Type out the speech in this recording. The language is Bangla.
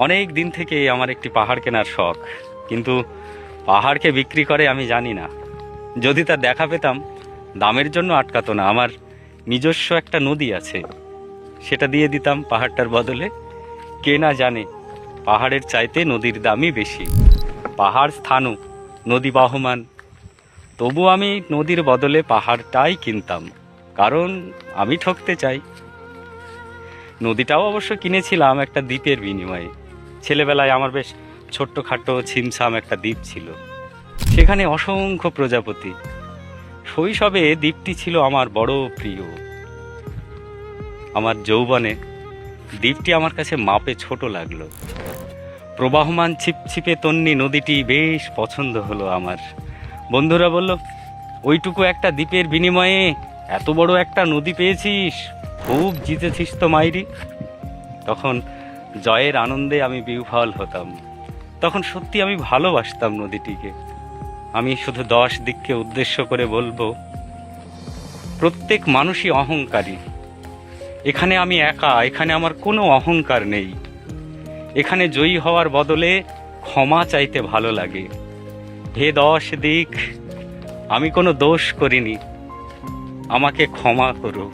অনেক দিন থেকে আমার একটি পাহাড় কেনার শখ, কিন্তু পাহাড়কে বিক্রি করে আমি জানি না। যদি তার দেখা পেতাম, দামের জন্য আটকাতো না। আমার নিজস্ব একটা নদী আছে, সেটা দিয়ে দিতাম পাহাড়টার বদলে। কে না জানে পাহাড়ের চাইতে নদীর দামই বেশি। পাহাড় স্থানু, নদী বহমান, তবু আমি নদীর বদলে পাহাড়টাই কিনতাম, কারণ আমি ঠকতে চাই। নদীটাও অবশ্য কিনেছিলাম একটা দ্বীপের বিনিময়ে। ছেলেবেলায় আমার বেশ ছোট্টখাটো ছিমছাম একটা দ্বীপ ছিল, সেখানে অসংখ্য প্রজাপতি। শৈশবে দ্বীপটি ছিল আমার বড় প্রিয়। আমার যৌবনে দ্বীপটি আমার কাছে মাপে ছোট লাগলো। প্রবাহমান ছিপছিপে তন্নি নদীটি বেশ পছন্দ হলো আমার। বন্ধুরা বলল, ওইটুকু একটা দ্বীপের বিনিময়ে এত বড় একটা নদী পেয়েছিস, খুব জিতেছিস তো মাইরি। তখন জয়ের আনন্দে আমি বিহ্বল হতাম। তখন সত্যি আমি ভালোবাসতাম নদীটিকে। আমি শুধু 10 দিককে উদ্দেশ্য করে বলবো, প্রত্যেক মানুষই অহংকারী। এখানে আমি একা, এখানে আমার কোনো অহংকার নেই। এখানে জয়ী হওয়ার বদলে ক্ষমা চাইতে ভালো লাগে। হে 10 দিক, আমি কোনো দোষ করিনি, আমাকে ক্ষমা করো।